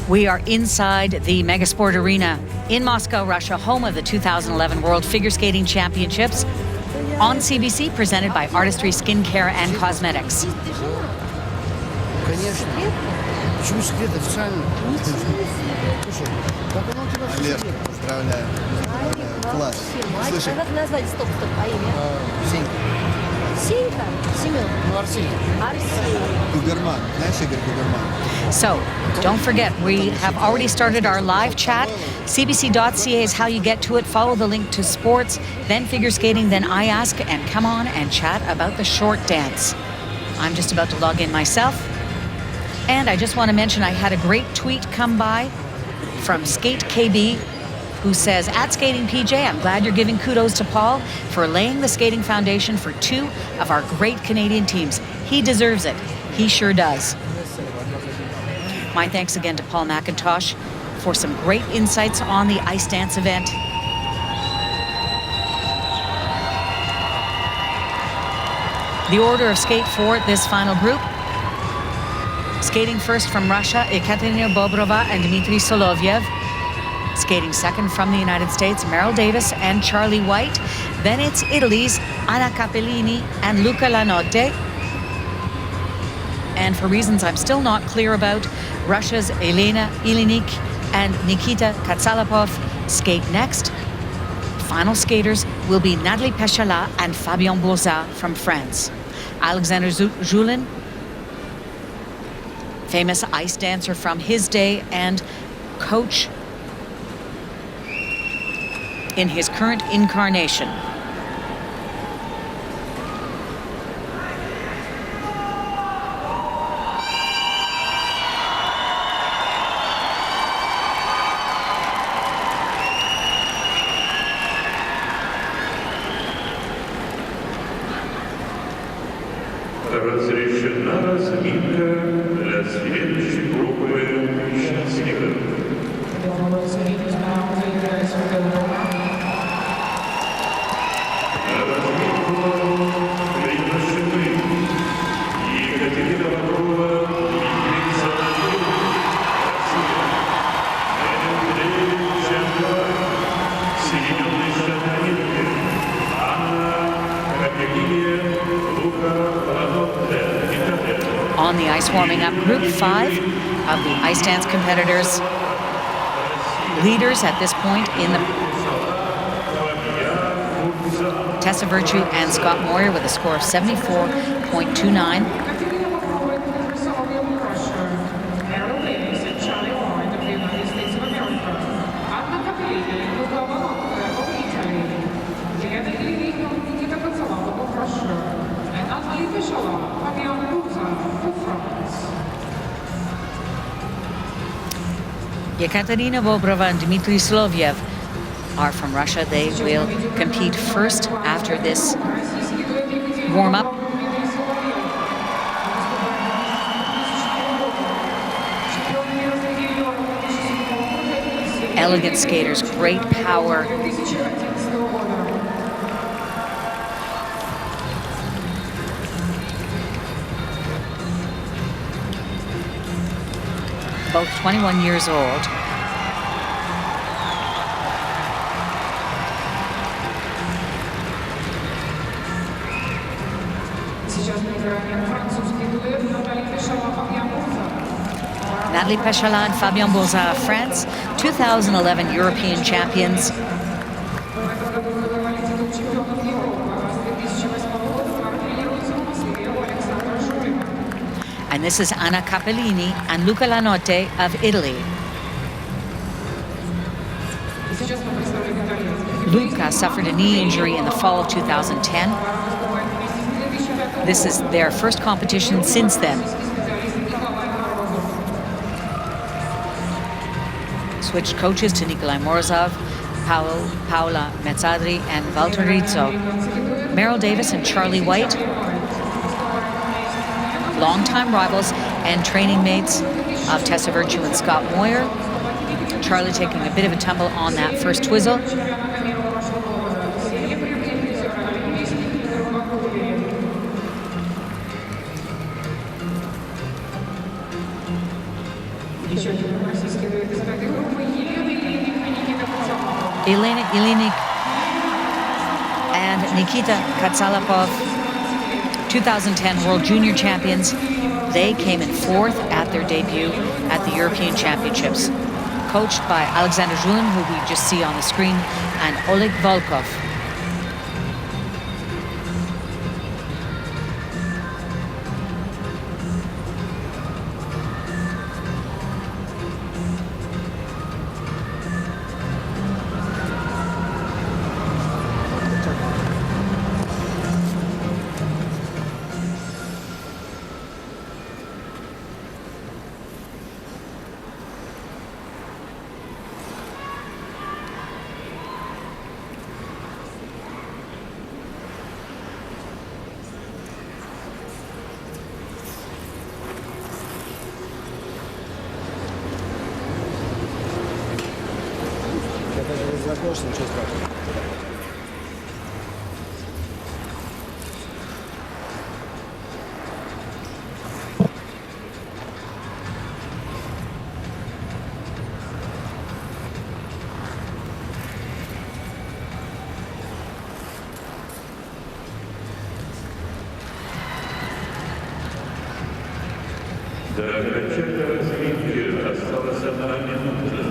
We are inside the Megasport Arena in Moscow, Russia, home of the 2011 World Figure Skating Championships, on CBC, presented by Artistry Skincare and Cosmetics. So, don't forget, we have already started our live chat. CBC.ca is how you get to it. Follow the link to sports, then figure skating, then I Ask, and come on and chat about the short dance. I'm just about to log in myself. And I just want to mention I had a great tweet come by from Skate KB, who says, at Skating PJ, I'm glad you're giving kudos to Paul for laying the skating foundation for two of our great Canadian teams. He deserves it. He sure does. My thanks again to Paul McIntosh for some great insights on the ice dance event. The order of skate for this final group. Skating first from Russia, Ekaterina Bobrova and Dmitry Solovyev. Skating second from the United States, Meryl Davis and Charlie White. Then it's Italy's Anna Capellini and Luca Lanotte. And for reasons I'm still not clear about, Russia's Elena Ilinik and Nikita Katsalapov skate next. Final skaters will be Natalie Péchalat and Fabien Bourza from France. Alexander Julin, famous ice dancer from his day and coach in his current incarnation. Разрешена заминка для следующей группы участников. On the ice warming up, Group 5 of the ice dance competitors. Leaders at this point in the Tessa Virtue and Scott Moyer with a score of 74.29. Ekaterina Bobrova and Dmitry Solovyev are from Russia. They will compete first after this warm-up. Elegant skaters, great power. Both 21 years old. Natalie Péchalat and Fabien Bourza of France, 2011 European champions. And this is Anna Capellini and Luca Lanotte of Italy. Luca suffered a knee injury in the fall of 2010. This is their first competition since then. Switched coaches to Nikolai Morozov, Paola Mezzadri, and Walter Rizzo. Meryl Davis and Charlie White, longtime rivals and training mates of Tessa Virtue and Scott Moyer. Charlie taking a bit of a tumble on that first twizzle. Elena Ilinik and Nikita Katsalapov, 2010 World Junior Champions. They came in fourth at their debut at the European Championships, coached by Alexander Julin, who we just see on the screen, and Oleg Volkov. До окончания развития осталась 1 минута.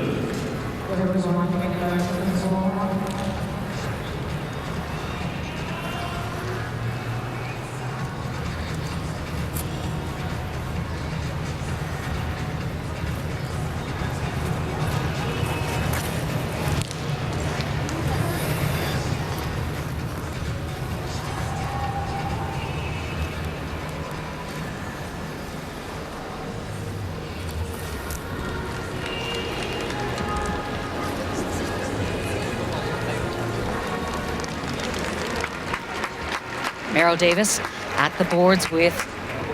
Merrill Davis at the boards with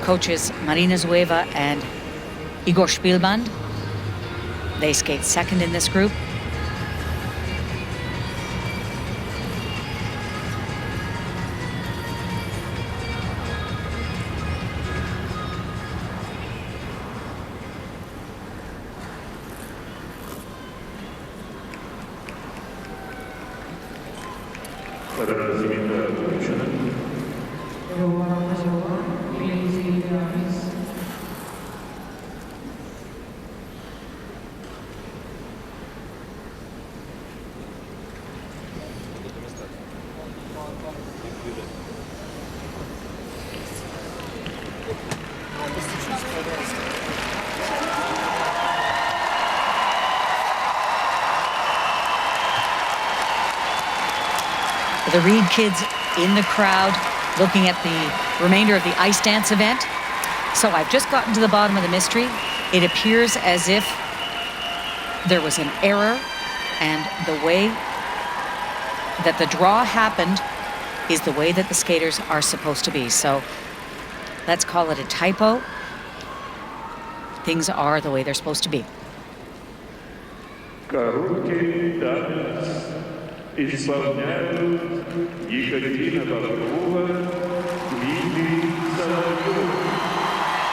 coaches Marina Zueva and Igor Spielband. They skate second in this group. Разминка окончена. The Reed kids in the crowd looking at the remainder of the ice dance event. So I've just gotten to the bottom of the mystery. It appears as if there was an error, and the way that the draw happened is the way that the skaters are supposed to be. So let's call it a typo. Things are the way they're supposed to be. Короткий танец исполняют Екатерина Боброва, Дмитрий Соловьев,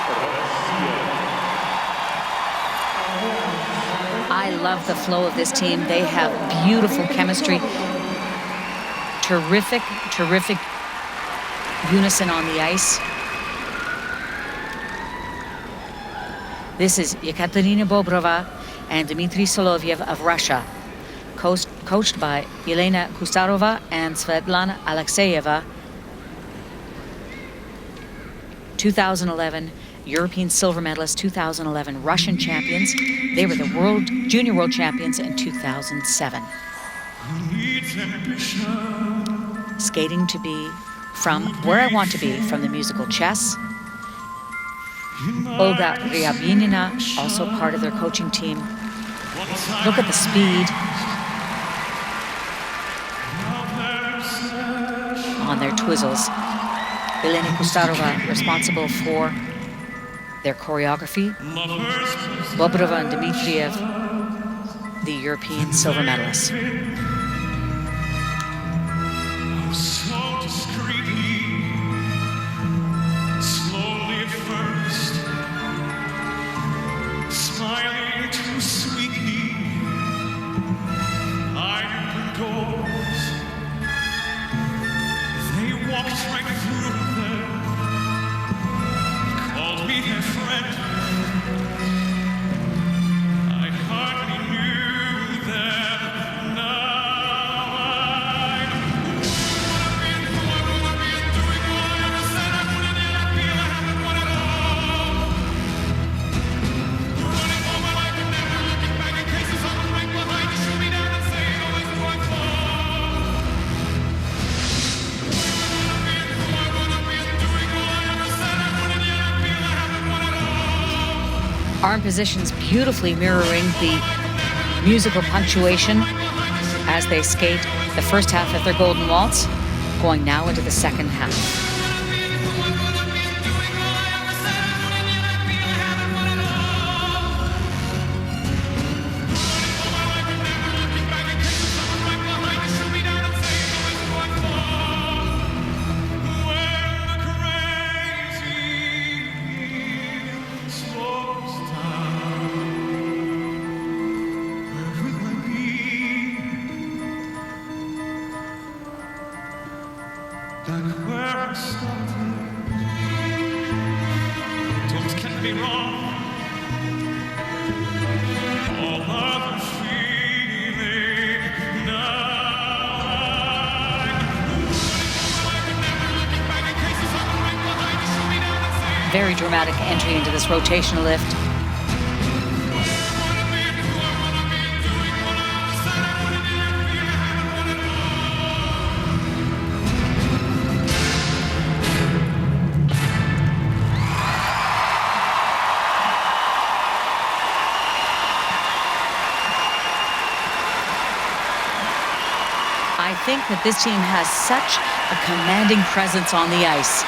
Россия. I love the flow of this team. They have beautiful chemistry, terrific unison on the ice. This is Yekaterina Bobrova and Dmitry Solovyev of Russia, coached by Elena Kustarova and Svetlana Alexeyeva. 2011 European silver medalists, 2011 Russian champions. They were the junior world champions in 2007. Skating to be from where I want to be, from the musical Chess. Olga Ryabinina, also part of their coaching team. Look at the speed on their twizzles. Elena Kustarova responsible for their choreography. Bobrova and Dmitriev, the European silver medalists. So discreetly, slowly at first, smiling too sweetly, I walked right through them, called me their friend. I hardly knew them. Now I'm who I wanna be and doing what I ever said I wouldn't, yet I feel I haven't won it all. Running all my life and never looking back in case there's someone right behind you, shoot me down and say it always knew I'd fall. Arm positions beautifully mirroring the musical punctuation as they skate the first half of their golden waltz, going now into the second half. Like where I started, don't get me wrong. All other feeling now. Very dramatic entry into this rotational lift. I think that this team has such a commanding presence on the ice.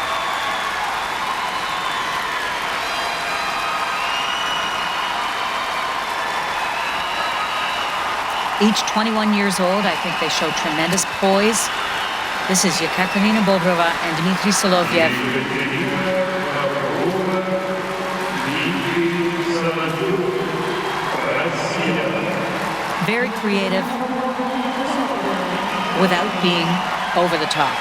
Each 21 years old, I think they show tremendous poise. This is Yekaterina Bobrova and Dmitry Solovyev. Very creative without being over the top.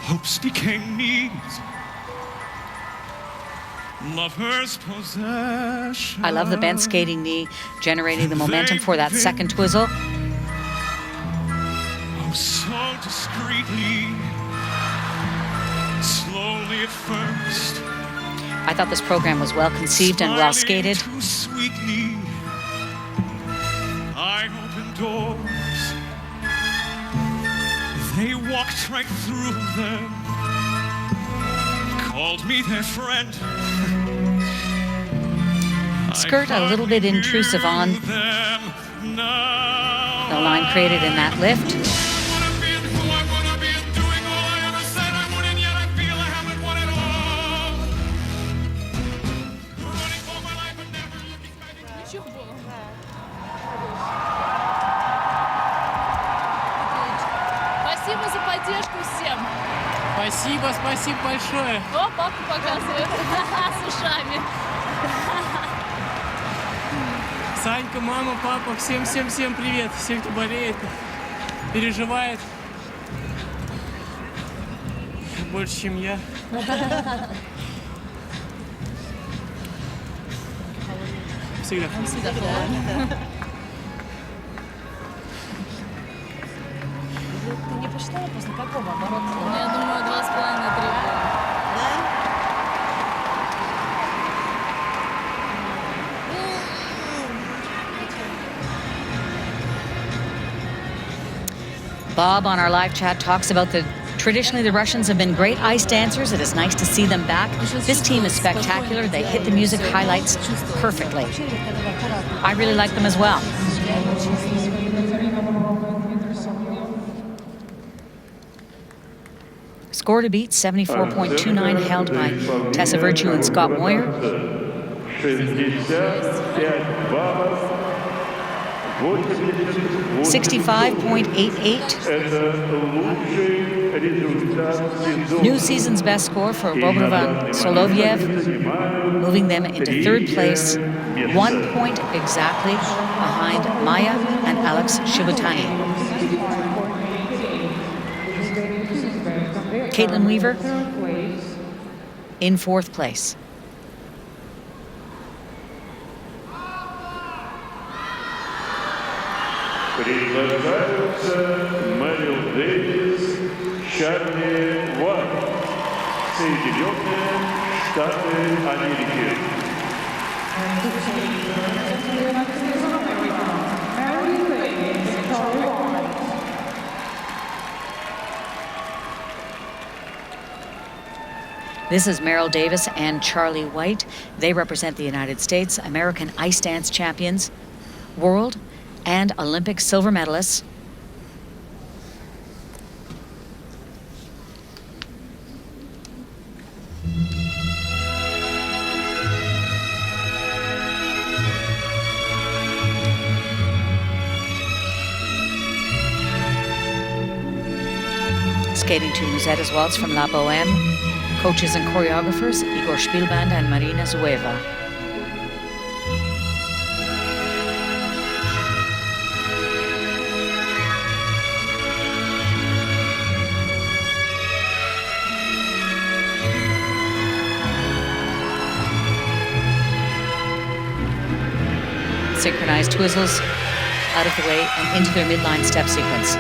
Hopes became needs, lovers possession. I love the bent skating knee, generating the momentum for that second twizzle. Oh, so discreetly, slowly at first. I thought this program was well conceived and well skated. Too sweetly, I opened doors. They walked right through them, called me their friend. Skirt a little bit intrusive on the line created in that lift. Спасибо за поддержку всем. Спасибо, спасибо большое. О, папа показывает с ушами. Санька, мама, папа, всем привет. Всем, кто болеет, переживает. Больше, чем я. Всегда. Всегда холодно. Ты не посчитала после какого оборота? Ну, я думаю, 2,5-3. Bob on our live chat talks about the Traditionally, the Russians have been great ice dancers. It is nice to see them back. This team is spectacular. They hit the music highlights perfectly. I really like them as well. Score to beat, 74.29, held by Tessa Virtue and Scott Moyer. 65.88. New season's best score for Bobrova and Solovyev, moving them into third place, 1 point exactly behind Maya and Alex Shibutani. Caitlin Weaver in fourth place. Предлагаются Мэрил Дэвис, Чарли Уайт, Соединенные Штаты Америки. This is Merrill Davis and Charlie White. They represent the United States, American ice dance champions, world and Olympic silver medalists. Skating to Musetta's Waltz from La Boheme. Coaches and choreographers, Igor Spielband and Marina Zueva. Synchronized twizzles out of the way and into their midline step sequence.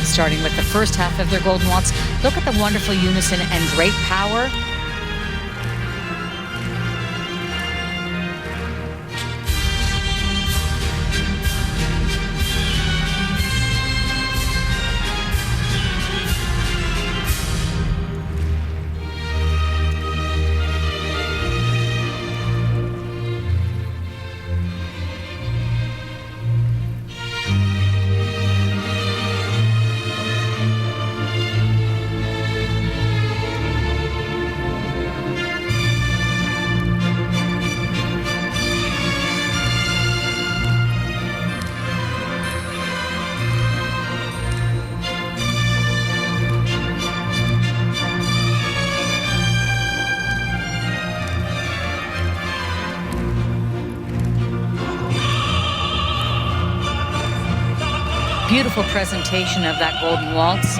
Starting with the first half of their Golden Waltz. Look at the wonderful unison and great power. Beautiful presentation of that Golden Waltz.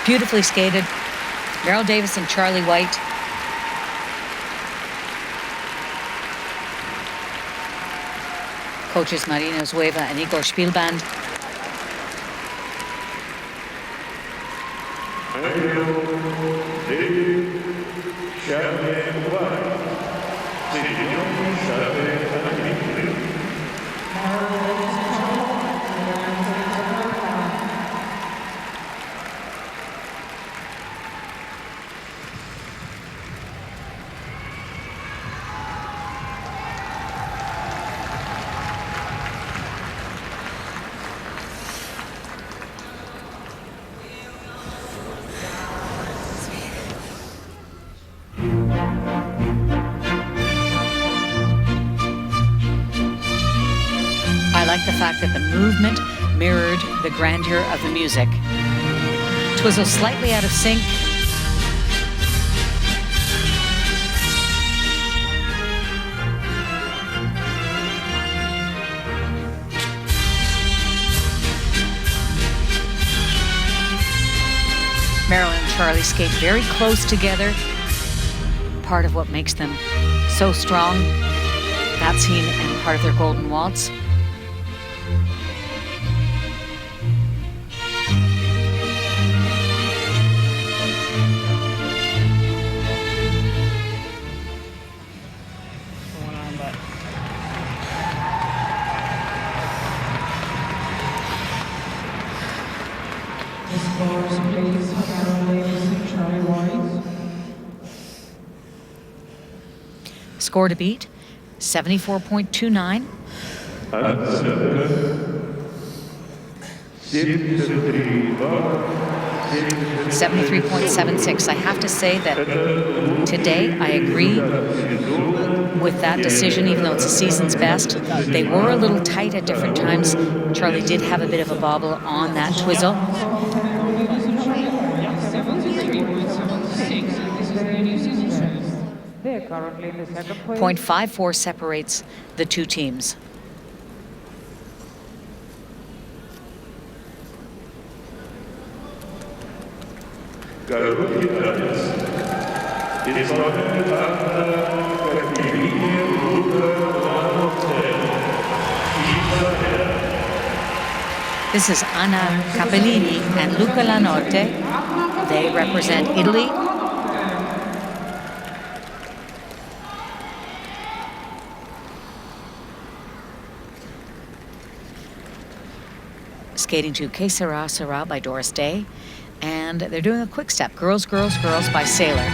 Beautifully skated. Merrill Davis and Charlie White. Coaches Marina Zueva and Igor Spielband. that the movement mirrored the grandeur of the music. Twizzle slightly out of sync. Marilyn and Charlie skate very close together. Part of what makes them so strong, that scene and part of their Golden Waltz. Score to beat, 74.29. 73.76. I have to say that today I agree with that decision, even though it's the season's best. They were a little tight at different times. Charlie did have a bit of a bobble on that twizzle. 0.54 separates the two teams. This is Anna Capellini and Luca Lanotte. They represent Italy. Skating to Que Sera Sera by Doris Day. And they're doing a quick step, Girls, Girls, Girls by Sailor.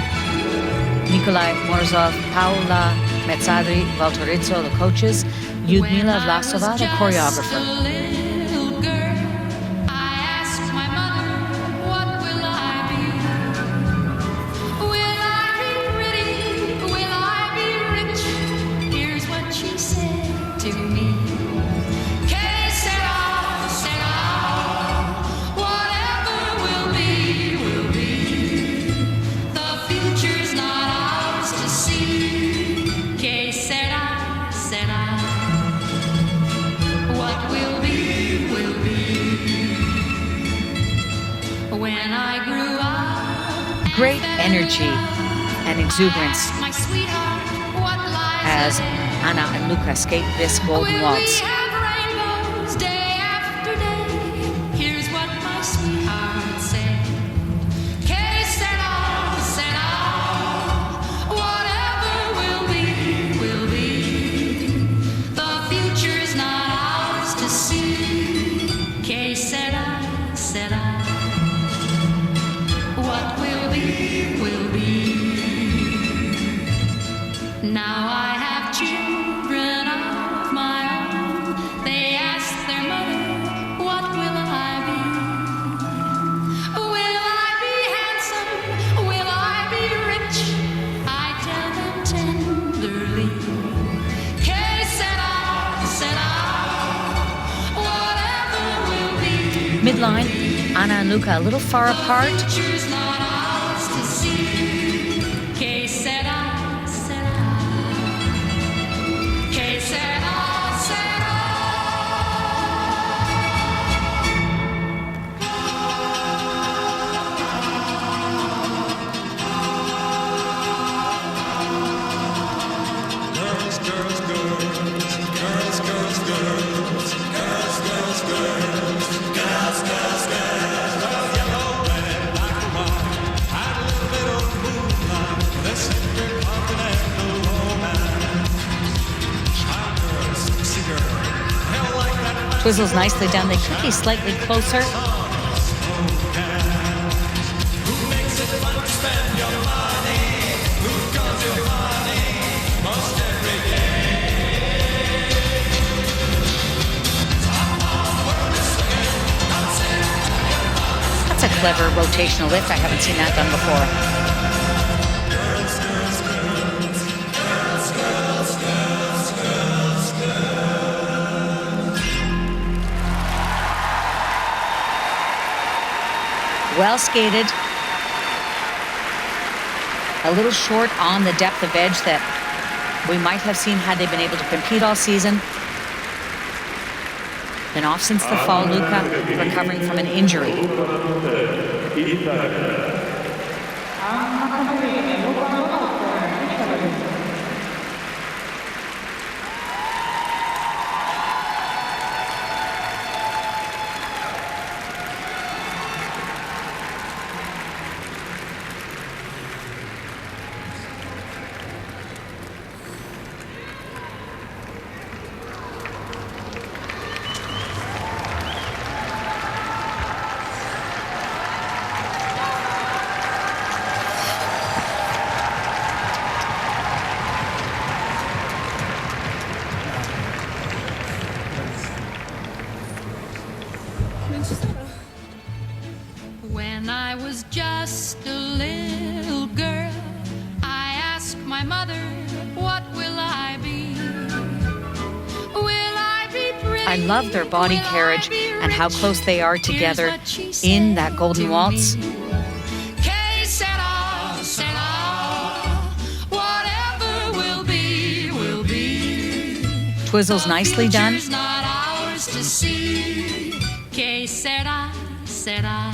Nikolai Morozov, Paula Mezzadri, Valtorizzo, the coaches. Lyudmila Vlasova, the choreographer. Great energy and exuberance as Anna and Luca skate this Golden Waltz. Now I have children of my own. They ask their mother, what will I be? Will I be handsome? Will I be rich? I tell them tenderly. Que sera, sera, whatever will be. Midline, Anna and Luca a little far apart. Future's not ours to see. Que sera. Twizzles nicely done. They could be slightly closer. That's a clever rotational lift. I haven't seen that done before. Well skated. A little short on the depth of edge that we might have seen had they been able to compete all season. Been off since the fall, Luca, recovering from an injury. When I was just a little girl, I asked my mother, what will I be? Will I be pretty? I love their body Will I carriage be and how rich? close they are together Here's what she in said that golden to waltz. me. Que sera, whatever will be, will be. Twizzles The nicely done. future's not ours to see. Que sera, sera.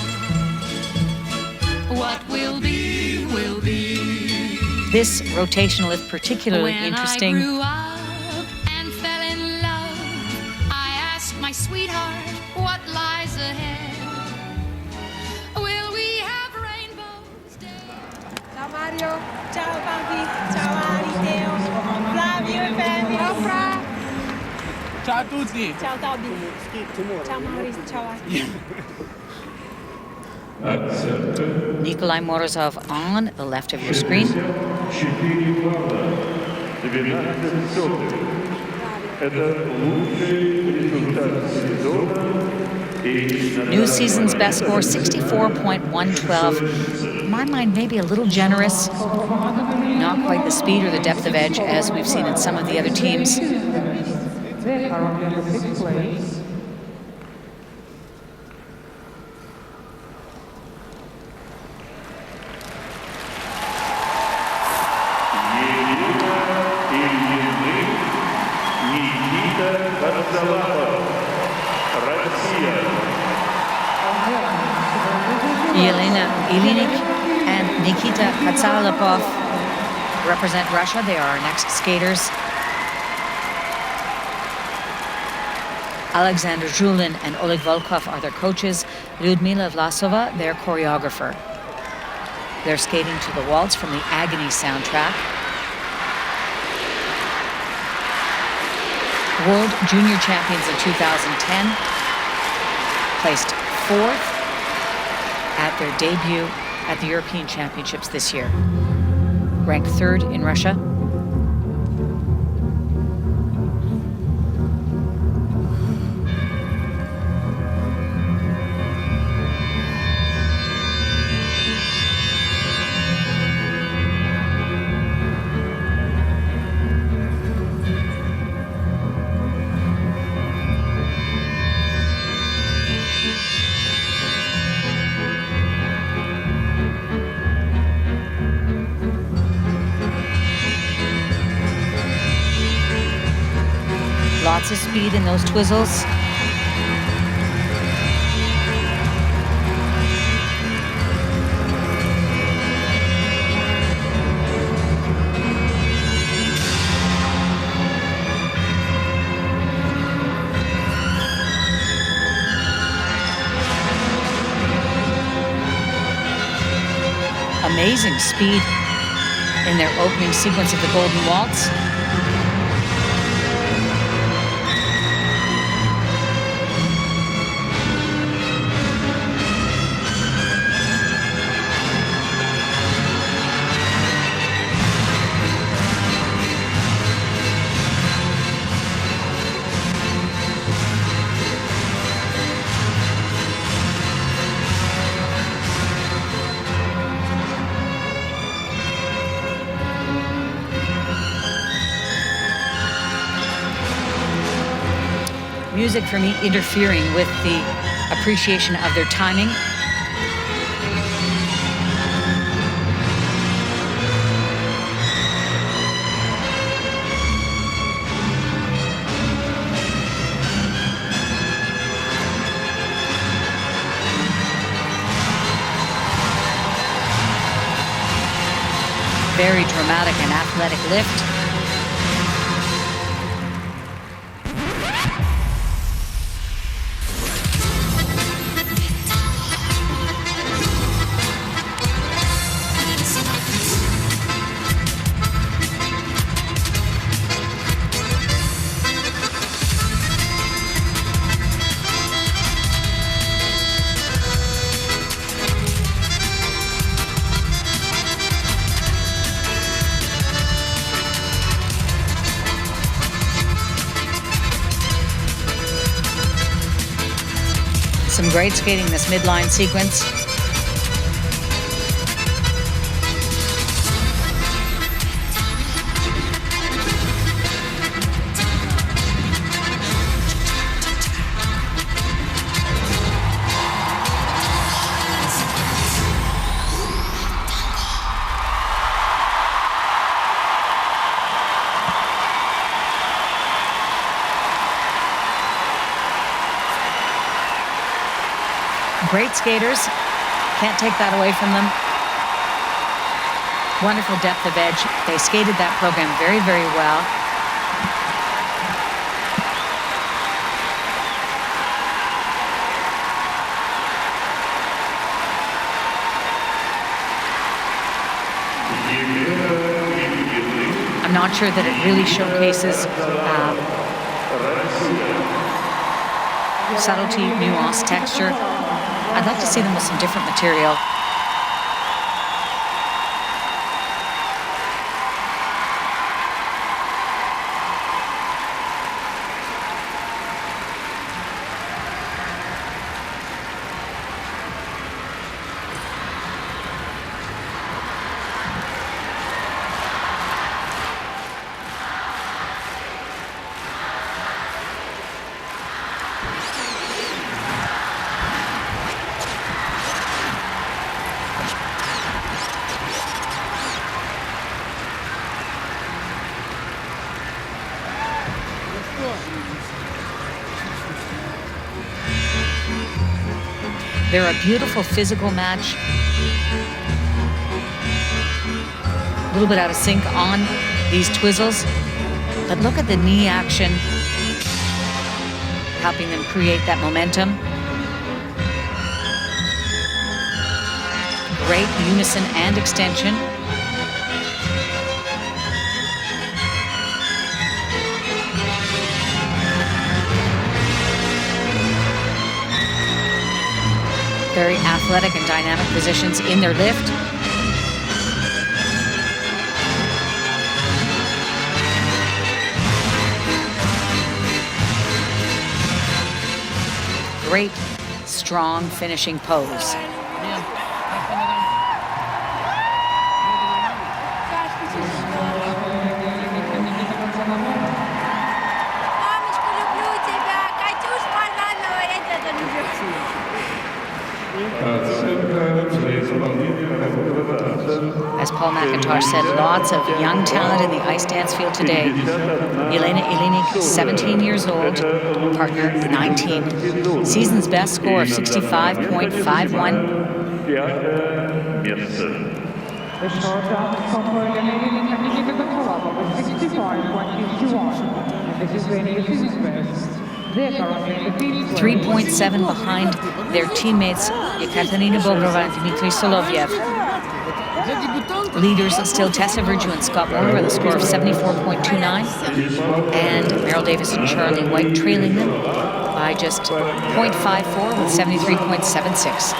What will be, will be. This rotational is particularly When interesting. I grew up and fell in love, I asked my sweetheart what lies ahead. Will we have rainbows day? Ciao Mario, ciao Papi, ciao Mario, Flavio e Femi. Ciao Fra. Ciao a tutti! Ciao Toby. Ciao Maurice, ciao Ati. Nikolai Morozov on the left of your screen. 4 балла, 12 сотых. Это лучший результат сезона. New season's best score, 64.112. In my mind, maybe a little generous. Not quite the speed or the depth of edge as we've seen in some of the other teams. They are on the 6th place. Yelena Ilinik and Nikita Katsalapov represent Russia. They are our next skaters. Alexander Zhulin and Oleg Volkov are their coaches. Lyudmila Vlasova, their choreographer. They're skating to the waltz from the Agony soundtrack. World Junior Champions in 2010, placed 4th at their debut at the European Championships this year. Ranked 3rd in Russia. Lots of speed in those twizzles. Amazing speed in their opening sequence of the Golden Waltz. Music for me interfering with the appreciation of their timing. Very dramatic and athletic lift. Some great skating this midline sequence. Great skaters, can't take that away from them. Wonderful depth of edge. They skated that program very, very well. I'm not sure that it really showcases subtlety, nuance, texture. I'd like to see them with some different material. They're a beautiful physical match. A little bit out of sync on these twizzles, but look at the knee action, helping them create that momentum. Great unison and extension. Very athletic and dynamic positions in their lift. Great, strong finishing pose. As Paul McIntosh said, lots of young talent in the ice dance field today. Elena Ilinik, 17 years old, partner 19. Season's best score of 65.51. The short dance for Elena Ilinik with 65.51. And this is Lithuania's season's best. 3.7 behind their teammates Ekaterina Bobrova and Dmitry Solovyev. Leaders still Tessa Virtue and Scott Moore with a score of 74.29, and Meryl Davis and Charlie White trailing them by just 0.54 with 73.76.